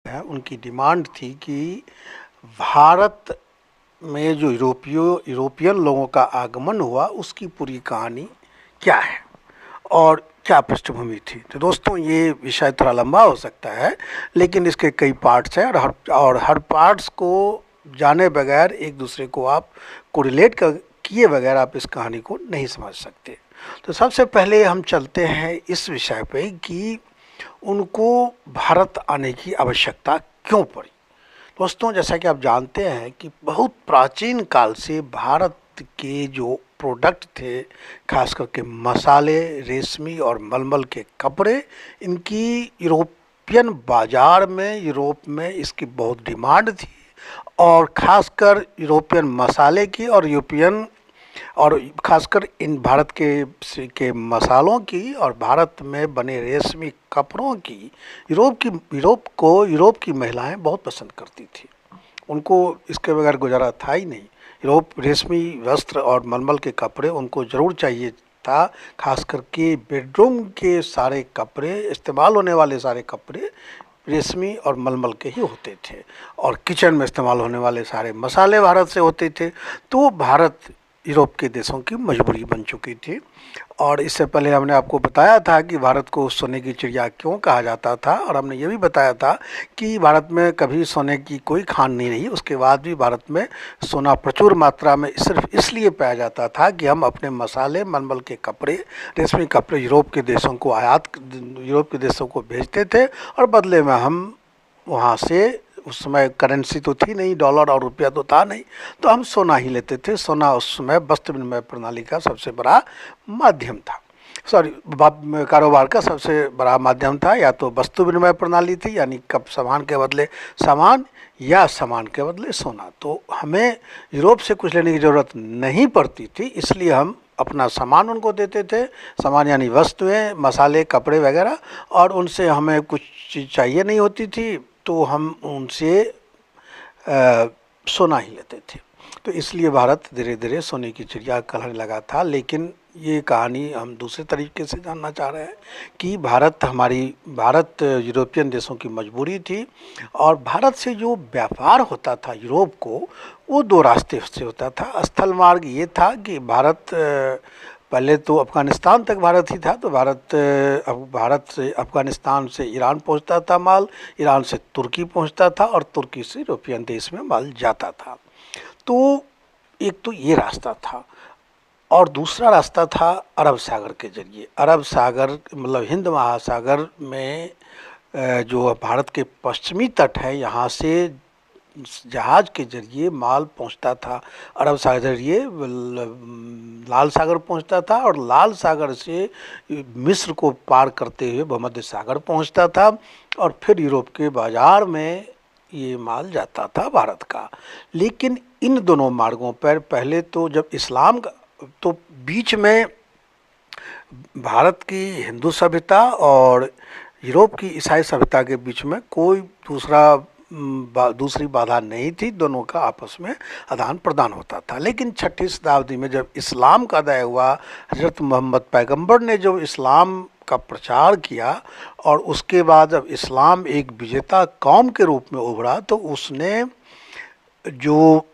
है, उनकी डिमांड थी कि भारत में जो यूरोपियन लोगों का आगमन हुआ उसकी पूरी कहानी क्या है और क्या पृष्ठभूमि थी। तो दोस्तों, ये विषय थोड़ा लंबा हो सकता है, लेकिन इसके कई पार्ट्स हैं और हर पार्ट्स को जाने बगैर एक दूसरे को आप कोरिलेट कर किए बगैर आप इस कहानी को नहीं समझ सकते। तो सबसे पहले हम चलते हैं इस विषय पे कि उनको भारत आने की आवश्यकता क्यों पड़ी। दोस्तों, जैसा कि आप जानते हैं कि बहुत प्राचीन काल से भारत के जो प्रोडक्ट थे, खास करके मसाले, रेशमी और मलमल के कपड़े, इनकी यूरोपियन बाज़ार में, यूरोप में इसकी बहुत डिमांड थी। और ख़ासकर यूरोपियन मसाले की और ख़ासकर इन भारत के मसालों की और भारत में बने रेशमी कपड़ों की यूरोप की महिलाएं बहुत पसंद करती थी। उनको इसके बगैर गुजारा था ही नहीं। यूरोप रेशमी वस्त्र और मलमल के कपड़े उनको ज़रूर चाहिए था। खास करके बेडरूम के सारे कपड़े, इस्तेमाल होने वाले सारे कपड़े रेशमी और मलमल के ही होते थे और किचन में इस्तेमाल होने वाले सारे मसाले भारत से होते थे। तो भारत यूरोप के देशों की मजबूरी बन चुकी थी। और इससे पहले हमने आपको बताया था कि भारत को सोने की चिड़िया क्यों कहा जाता था, और हमने ये भी बताया था कि भारत में कभी सोने की कोई खान नहीं रही। उसके बाद भी भारत में सोना प्रचुर मात्रा में सिर्फ इसलिए पाया जाता था कि हम अपने मसाले, मलमल के कपड़े, रेशमी कपड़े यूरोप के देशों को भेजते थे और बदले में हम वहाँ से, उस समय करेंसी तो थी नहीं, डॉलर और रुपया तो था नहीं, तो हम सोना ही लेते थे। सोना उस समय वस्त्र विनिमय प्रणाली का सबसे बड़ा माध्यम था, कारोबार का सबसे बड़ा माध्यम था। या तो वस्तु विनिमय प्रणाली थी, यानी कब सामान के बदले सामान या सामान के बदले सोना। तो हमें यूरोप से कुछ लेने की ज़रूरत नहीं पड़ती थी, इसलिए हम अपना सामान उनको देते थे, सामान यानी वस्तुएं, मसाले, कपड़े वगैरह, और उनसे हमें कुछ चीज़ चाहिए नहीं होती थी तो हम उनसे सोना ही लेते थे। तो इसलिए भारत धीरे धीरे सोने की चिड़िया कहलाने लगा था। लेकिन ये कहानी हम दूसरे तरीके से जानना चाह रहे हैं कि भारत यूरोपियन देशों की मजबूरी थी, और भारत से जो व्यापार होता था यूरोप को, वो दो रास्ते से होता था। स्थल मार्ग ये था कि पहले तो अफ़गानिस्तान तक भारत ही था, तो भारत से अफ़गानिस्तान से ईरान पहुंचता था माल, ईरान से तुर्की पहुंचता था और तुर्की से यूरोपियन देश में माल जाता था। तो एक तो ये रास्ता था, और दूसरा रास्ता था अरब सागर के जरिए। अरब सागर मतलब हिंद महासागर में जो भारत के पश्चिमी तट है, यहाँ से जहाज़ के जरिए माल पहुंचता था। अरब सागर जरिए लाल सागर पहुंचता था, और लाल सागर से मिस्र को पार करते हुए भूमध्य सागर पहुंचता था, और फिर यूरोप के बाज़ार में ये माल जाता था भारत का। लेकिन इन दोनों मार्गों पर पहले तो जब इस्लाम का, तो बीच में भारत की हिंदू सभ्यता और यूरोप की ईसाई सभ्यता के बीच में कोई दूसरी बाधा नहीं थी। दोनों का आपस में आदान प्रदान होता था। लेकिन 6ठी शताब्दी में जब इस्लाम का उदय हुआ, हज़रत मोहम्मद पैगंबर ने जो इस्लाम का प्रचार किया, और उसके बाद जब इस्लाम एक विजेता कौम के रूप में उभरा, तो उसने जो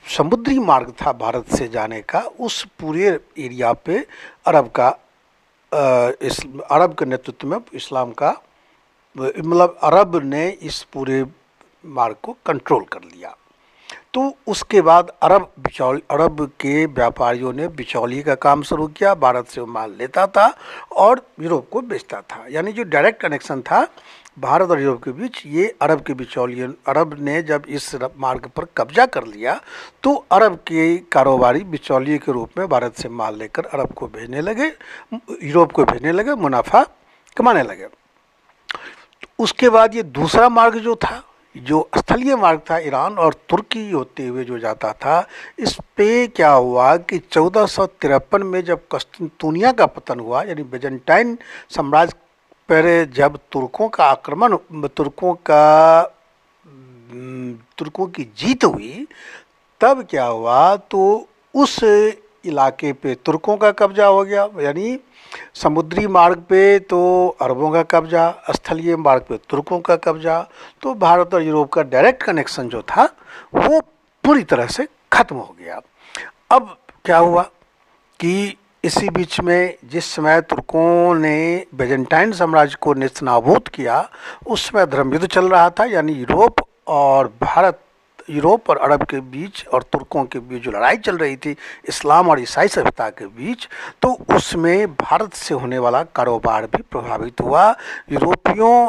समुद्री मार्ग था भारत से जाने का, उस पूरे एरिया पे अरब के नेतृत्व में इस्लाम का, मतलब अरब ने इस पूरे मार्ग को कंट्रोल कर लिया। तो उसके बाद अरब के व्यापारियों ने बिचौलिए का काम शुरू किया। भारत से वो माल लेता था और यूरोप को बेचता था, यानी जो डायरेक्ट कनेक्शन था भारत और यूरोप के बीच, ये अरब ने जब इस मार्ग पर कब्जा कर लिया, तो अरब के कारोबारी बिचौलिए के रूप में भारत से माल लेकर अरब को भेजने लगे, यूरोप को भेजने लगे, मुनाफा कमाने लगे। उसके बाद ये दूसरा मार्ग जो था, जो स्थलीय मार्ग था, ईरान और तुर्की होते हुए जो जाता था, इस पे क्या हुआ कि 1453 में जब कस्तूनिया का पतन हुआ, यानी बेजेंटाइन साम्राज्य पर जब तुर्कों की जीत हुई, तब क्या हुआ, तो उस इलाके पे तुर्कों का कब्जा हो गया, यानी समुद्री मार्ग पे तो अरबों का कब्जा, स्थलीय मार्ग पे तुर्कों का कब्जा, तो भारत और यूरोप का डायरेक्ट कनेक्शन जो था वो पूरी तरह से खत्म हो गया। अब क्या हुआ कि इसी बीच में जिस समय तुर्कों ने बेजेंटाइन साम्राज्य को नेस्तनाबूद किया, उस समय धर्म युद्ध चल रहा था, यानी यूरोप और भारत, यूरोप और अरब के बीच और तुर्कों के बीच जो लड़ाई चल रही थी इस्लाम और ईसाई सभ्यता के बीच, तो उसमें भारत से होने वाला कारोबार भी प्रभावित हुआ। यूरोपियों,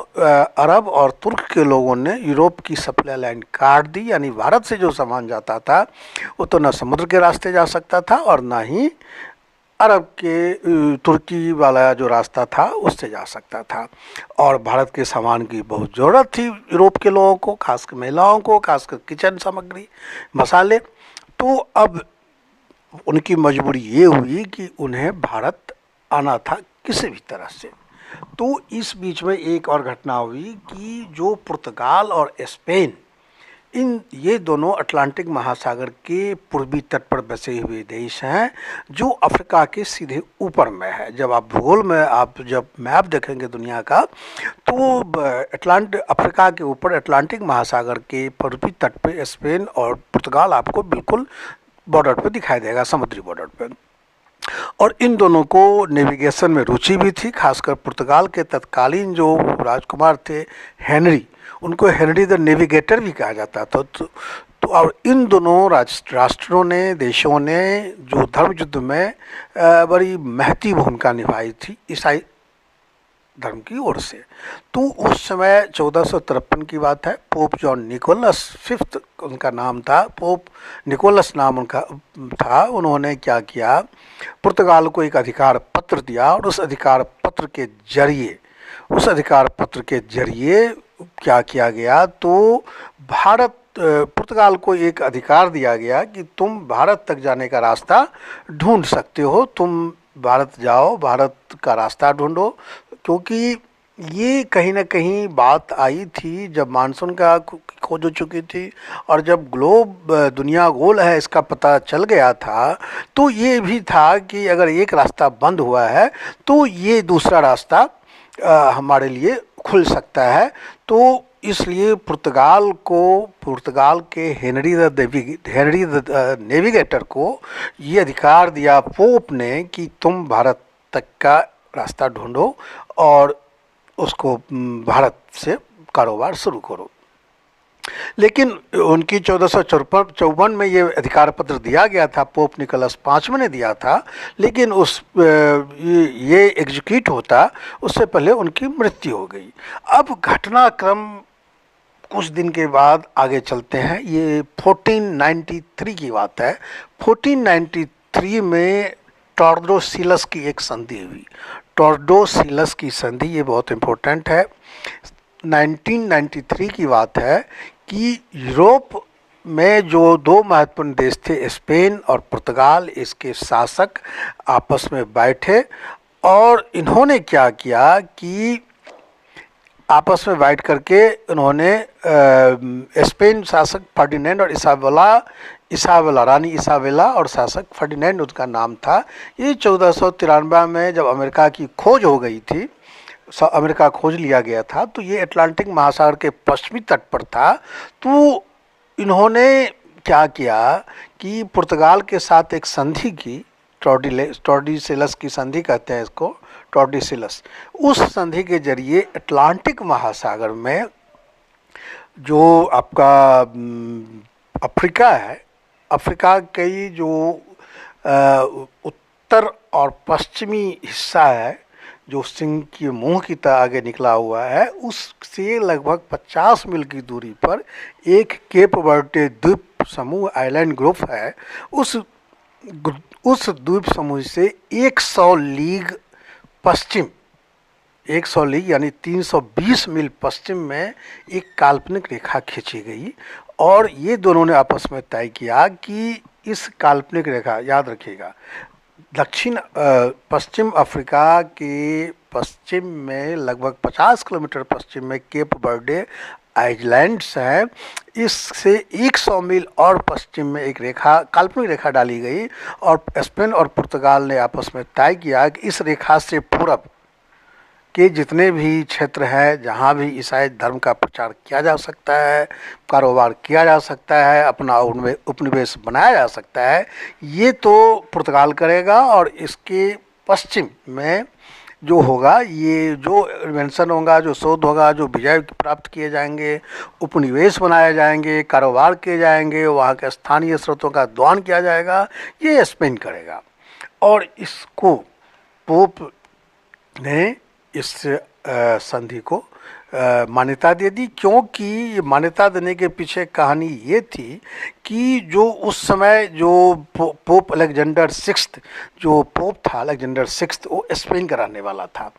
अरब और तुर्क के लोगों ने यूरोप की सप्लाई लाइन काट दी, यानी भारत से जो सामान जाता था वो तो न समुद्र के रास्ते जा सकता था और ना ही अरब के तुर्की वाला जो रास्ता था उससे जा सकता था। और भारत के सामान की बहुत ज़रूरत थी यूरोप के लोगों को, खासकर महिलाओं को, खासकर किचन सामग्री, मसाले। तो अब उनकी मजबूरी ये हुई कि उन्हें भारत आना था किसी भी तरह से। तो इस बीच में एक और घटना हुई कि जो पुर्तगाल और स्पेन, ये दोनों अटलांटिक महासागर के पूर्वी तट पर बसे हुए देश हैं, जो अफ्रीका के सीधे ऊपर में है। जब आप भूगोल में आप जब मैप देखेंगे दुनिया का, तो अफ्रीका के ऊपर अटलांटिक महासागर के पूर्वी तट पे स्पेन और पुर्तगाल आपको बिल्कुल बॉर्डर पे दिखाई देगा, समुद्री बॉर्डर पे। और इन दोनों को नेविगेशन में रुचि भी थी, खासकर पुर्तगाल के तत्कालीन जो राजकुमार थे हेनरी, उनको हेनरी द नेविगेटर भी कहा जाता था। तो और इन दोनों राष्ट्रों ने, देशों ने जो धर्म युद्ध में बड़ी महती भूमिका निभाई थी ईसाई धर्म की ओर से। तो उस समय 1453 की बात है, पोप जॉन निकोलस फिफ्थ उनका नाम था, पोप निकोलस नाम उनका था। उन्होंने क्या किया, पुर्तगाल को एक अधिकार पत्र दिया और उस अधिकार पत्र के जरिए क्या किया गया, तो पुर्तगाल को एक अधिकार दिया गया कि तुम भारत तक जाने का रास्ता ढूंढ सकते हो, तुम भारत जाओ, भारत का रास्ता ढूंढो। क्योंकि ये कहीं ना कहीं बात आई थी जब मानसून का खोज हो चुकी थी और जब दुनिया गोल है इसका पता चल गया था, तो ये भी था कि अगर एक रास्ता बंद हुआ है तो ये दूसरा रास्ता हमारे लिए खुल सकता है। तो इसलिए पुर्तगाल के हेनरी द नेविगेटर को ये अधिकार दिया पोप ने कि तुम भारत तक का रास्ता ढूंढो और उसको भारत से कारोबार शुरू करो। लेकिन उनकी 1454 में ये अधिकार पत्र दिया गया था, पोप निकोलस पाँचवें ने दिया था, लेकिन ये एग्जीक्यूट होता उससे पहले उनकी मृत्यु हो गई। अब घटनाक्रम कुछ दिन के बाद आगे चलते हैं। ये 1493 की बात है। 1493 में टॉर्डेसिलस की एक संधि हुई। टॉर्डेसिलस की संधि ये बहुत इम्पोर्टेंट है। 1993 की बात है कि यूरोप में जो दो महत्वपूर्ण देश थे, स्पेन और पुर्तगाल, इसके शासक आपस में बैठे और इन्होंने क्या किया कि आपस में बैठ करके उन्होंने स्पेन शासक फर्डिनेंड और इसाबेला रानी इसाबेला और शासक फर्डिनेंड उसका नाम था। ये 1493 में जब अमेरिका की खोज हो गई थी, अमेरिका खोज लिया गया था, तो ये अटलांटिक महासागर के पश्चिमी तट पर था। तो इन्होंने क्या किया कि पुर्तगाल के साथ एक संधि की, टॉर्डेसिलस की संधि कहते हैं इसको, टॉर्डेसिलस। उस संधि के जरिए अटलांटिक महासागर में जो आपका अफ्रीका है, अफ्रीका के जो उत्तर और पश्चिमी हिस्सा है, जो सिंह के मुंह की तरह आगे निकला हुआ है, उससे लगभग 50 मील की दूरी पर एक केप वर्डे द्वीप समूह, आइलैंड ग्रुप है। उस द्वीप समूह से 100 लीग पश्चिम, 100 लीग यानी 320 मील पश्चिम में एक काल्पनिक रेखा खींची गई और ये दोनों ने आपस में तय किया कि इस काल्पनिक रेखा, याद रखिएगा, पश्चिम अफ्रीका के पश्चिम में लगभग 50 किलोमीटर पश्चिम में केप वर्डे आइलैंड्स हैं, इससे 100 मील और पश्चिम में एक रेखा, काल्पनिक रेखा डाली गई और स्पेन और पुर्तगाल ने आपस में तय किया कि इस रेखा से पूरब के जितने भी क्षेत्र हैं जहाँ भी ईसाई धर्म का प्रचार किया जा सकता है, कारोबार किया जा सकता है, अपना उनमें उपनिवेश बनाया जा सकता है, ये तो पुर्तगाल करेगा। और इसके पश्चिम में जो होगा, ये जो इन्वेंशन होगा, जो शोध होगा, जो विजय प्राप्त किए जाएंगे, उपनिवेश बनाए जाएंगे, कारोबार किए जाएंगे, वहाँ के स्थानीय स्रोतों का दोहन किया जाएगा, ये स्पेन करेगा। और इसको पोप ने इस संधि को मान्यता दे दी, क्योंकि मान्यता देने के पीछे कहानी ये थी कि जो उस समय जो पोप अलेक्जेंडर सिक्स्थ, जो पोप था अलेक्जेंडर सिक्स्थ, वो स्पेन का रहने वाला था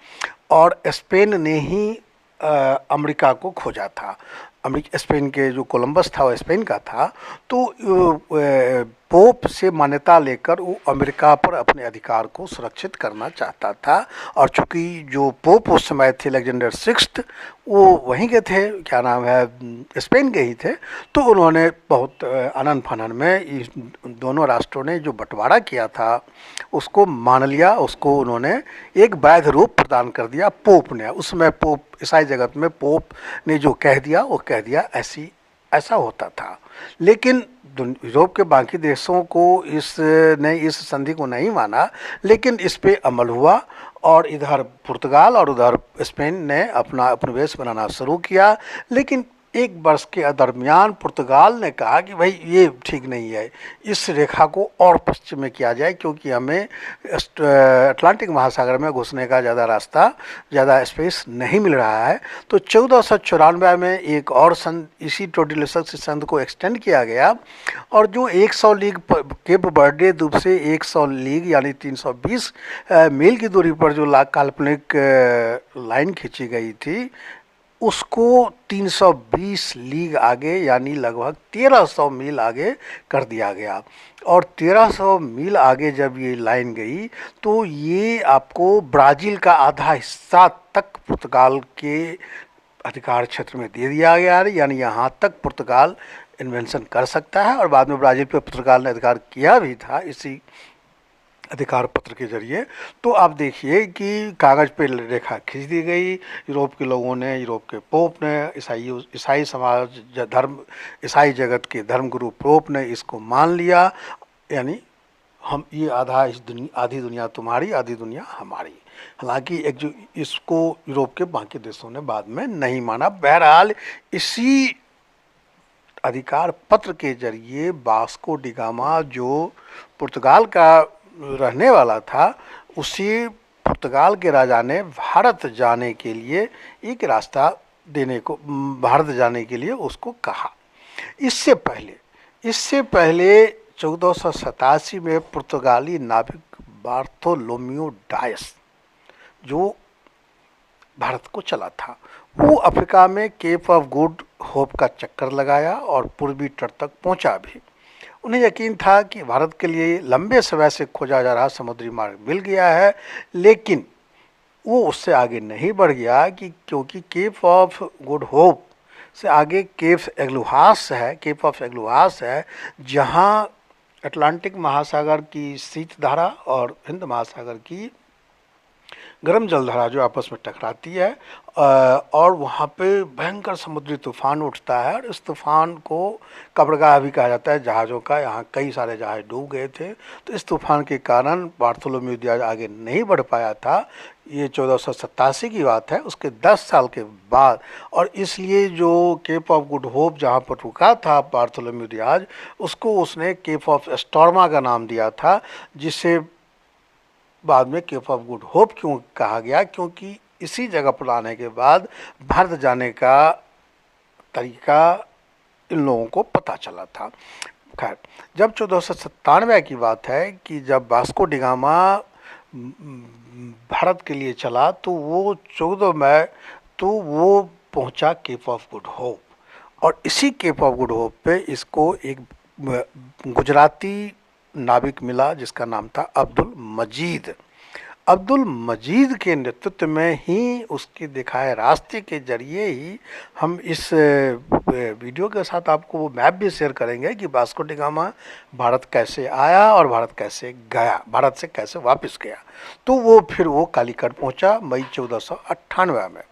और स्पेन ने ही अमेरिका को खोजा था। स्पेन के जो कोलंबस था वो स्पेन का था, तो पोप से मान्यता लेकर वो अमेरिका पर अपने अधिकार को सुरक्षित करना चाहता था। और चूंकि जो पोप उस समय थे अलेक्जेंडर सिक्स्थ, वो वहीं के थे, क्या नाम है, स्पेन के ही थे, तो उन्होंने बहुत आनन फानन में इस दोनों राष्ट्रों ने जो बंटवारा किया था उसको मान लिया, उसको उन्होंने एक वैध रूप प्रदान कर दिया पोप ने। उसमें पोप, ईसाई जगत में पोप ने जो कह दिया वो कह दिया, ऐसा होता था। लेकिन यूरोप के बाकी देशों को इस संधि को नहीं माना, लेकिन इस पे अमल हुआ और इधर पुर्तगाल और उधर स्पेन ने अपना उपनिवेश बनाना शुरू किया। लेकिन एक वर्ष के दरमियान पुर्तगाल ने कहा कि भाई ये ठीक नहीं है, इस रेखा को और पश्चिम में किया जाए, क्योंकि हमें अटलांटिक महासागर में घुसने का ज़्यादा रास्ता, ज़्यादा स्पेस नहीं मिल रहा है। तो 1494 में एक और संध, इसी टोर्टिलसक संधि को एक्सटेंड किया गया और जो 100 लीग केप बर्डे द्वीप से 100 लीग यानी 320 मील की दूरी पर जो काल्पनिक लाइन खींची गई थी, उसको 320 लीग आगे यानी लगभग 1300 मील आगे कर दिया गया। और 1300 मील आगे जब ये लाइन गई तो ये आपको ब्राज़ील का आधा हिस्सा तक पुर्तगाल के अधिकार क्षेत्र में दे दिया गया है, यानी यहाँ तक पुर्तगाल इन्वेंशन कर सकता है। और बाद में ब्राज़ील पे पुर्तगाल ने अधिकार किया भी था इसी अधिकार पत्र के जरिए। तो आप देखिए कि कागज़ पे रेखा खींच दी गई, यूरोप के लोगों ने, यूरोप के पोप ने, ईसाई समाज, धर्म, ईसाई जगत के धर्मगुरु पोप ने इसको मान लिया, यानी हम ये आधी दुनिया तुम्हारी, आधी दुनिया हमारी। हालांकि एक जो इसको यूरोप के बाकी देशों ने बाद में नहीं माना। बहरहाल इसी अधिकार पत्र के जरिए वास्को डी गामा जो पुर्तगाल का रहने वाला था, उसी पुर्तगाल के राजा ने भारत जाने के लिए एक रास्ता देने को, भारत जाने के लिए उसको कहा। इससे पहले 1487 में पुर्तगाली नाविक बार्थोलोम्यू डायस जो भारत को चला था, वो अफ्रीका में केप ऑफ गुड होप का चक्कर लगाया और पूर्वी तट तक पहुंचा भी। उन्हें यकीन था कि भारत के लिए लंबे समय से खोजा जा रहा समुद्री मार्ग मिल गया है, लेकिन वो उससे आगे नहीं बढ़ गया क्योंकि केप ऑफ गुड होप से आगे केप ऑफ एग्लुहास है, जहाँ अटलांटिक महासागर की शीत धारा और हिंद महासागर की गर्म जलधारा जो आपस में टकराती है और वहाँ पे भयंकर समुद्री तूफान उठता है। और इस तूफान को कब्रगाह भी कहा जाता है जहाज़ों का। यहाँ कई सारे जहाज़ डूब गए थे। तो इस तूफान के कारण बार्थोलोम्यू दियाज आगे नहीं बढ़ पाया था। ये 1487 की बात है, उसके 10 साल के बाद। और इसलिए जो केप ऑफ गुड होप जहाँ पर रुका था बार्थोलोम्यू दियाज, उसको उसने केप ऑफ स्टॉर्मा का नाम दिया था, जिसे बाद में केप ऑफ गुड होप क्यों कहा गया, क्योंकि इसी जगह पर आने के बाद भारत जाने का तरीका इन लोगों को पता चला था। खैर, जब 1497 की बात है कि जब वास्को डी गामा भारत के लिए चला तो वो 14 मई तो वो पहुंचा केप ऑफ गुड होप। और इसी केप ऑफ गुड होप पे इसको एक गुजराती नाविक मिला जिसका नाम था अब्दुल मजीद। अब्दुल मजीद के नेतृत्व में ही, उसके दिखाए रास्ते के जरिए ही हम इस वीडियो के साथ आपको वो मैप भी शेयर करेंगे कि वास्को डी गामा भारत कैसे आया और भारत कैसे गया, भारत से कैसे वापस गया। तो वो फिर वो कालीकट पहुंचा मई 1498 में।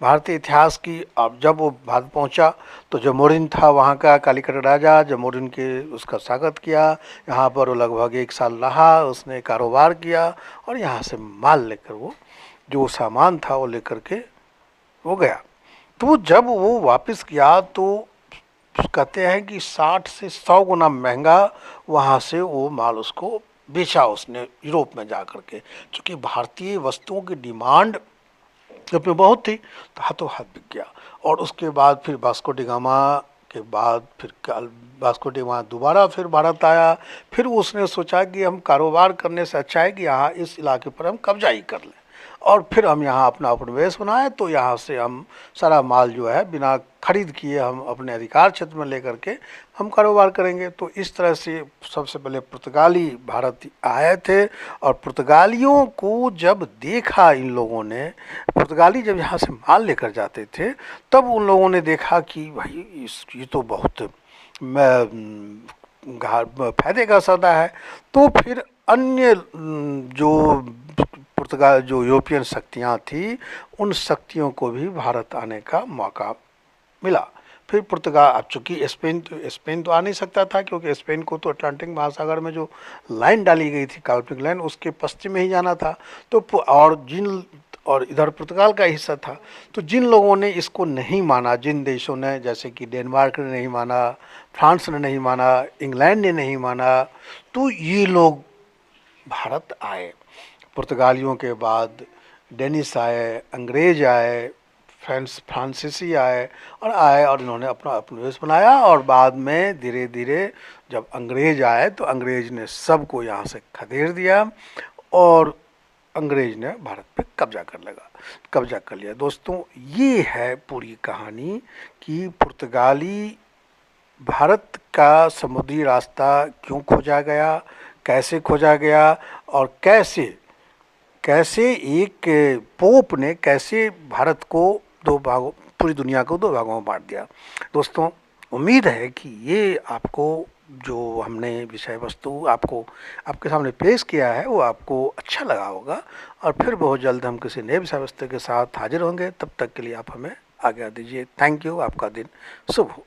भारतीय इतिहास की, अब जब वो भारत पहुंचा तो जमोरिन था वहाँ का कालीकट राजा, जमोरिन के उसका स्वागत किया। यहाँ पर वो लगभग 1 साल रहा, उसने कारोबार किया और यहाँ से माल लेकर, वो जो सामान था वो लेकर के वो गया। तो जब वो वापस गया तो कहते हैं कि 60 से 100 गुना महंगा वहाँ से वो माल उसको बेचा उसने यूरोप में जा कर के, चूँकि भारतीय वस्तुओं की डिमांड जब में बहुत थी तो हाथों हाथ बिक गया। और उसके बाद फिर वास्को डी गामा के बाद फिर वास्को डी गामा दोबारा फिर भारत आया। फिर उसने सोचा कि हम कारोबार करने से अच्छा है कि यहाँ इस इलाके पर हम कब्जा ही कर लें और फिर हम यहाँ अपना उपनिवेश बनाए, तो यहाँ से हम सारा माल जो है बिना खरीद किए हम अपने अधिकार क्षेत्र में लेकर के हम कारोबार करेंगे। तो इस तरह से सबसे पहले पुर्तगाली भारत आए थे और पुर्तगालियों को जब देखा इन लोगों ने, पुर्तगाली जब यहाँ से माल लेकर जाते थे तब उन लोगों ने देखा कि भाई ये तो बहुत फायदे का सौदा है। तो फिर अन्य जो पुर्तगाल जो यूरोपियन शक्तियाँ थी, उन शक्तियों को भी भारत आने का मौका मिला। फिर पुर्तगाल, अब चूँकि स्पेन तो आ नहीं सकता था, क्योंकि स्पेन को तो अटलांटिक महासागर में जो लाइन डाली गई थी, काल्पनिक लाइन, उसके पश्चिम में ही जाना था। तो और इधर पुर्तगाल का हिस्सा था। तो जिन लोगों ने इसको नहीं माना, जिन देशों ने, जैसे कि डेनमार्क ने नहीं माना, फ्रांस ने नहीं माना, इंग्लैंड ने नहीं माना, तो ये लोग भारत आए। पुर्तगालियों के बाद डेनिस आए, अंग्रेज आए, फ्रांसीसी आए और इन्होंने अपना उपनिवेश बनाया। और बाद में धीरे धीरे जब अंग्रेज आए तो अंग्रेज ने सबको यहाँ से खदेड़ दिया और अंग्रेज ने भारत पे कब्जा कर लिया। दोस्तों, ये है पूरी कहानी कि पुर्तगाली भारत का समुद्री रास्ता क्यों खोजा गया, कैसे खोजा गया और कैसे एक पोप ने कैसे भारत को पूरी दुनिया को 2 भागों में बांट दिया। दोस्तों, उम्मीद है कि ये आपको जो हमने विषय वस्तु आपके सामने पेश किया है वो आपको अच्छा लगा होगा। और फिर बहुत जल्द हम किसी नए विषय वस्तु के साथ हाजिर होंगे। तब तक के लिए आप हमें आज्ञा दीजिए। Thank you. आपका दिन शुभ हो।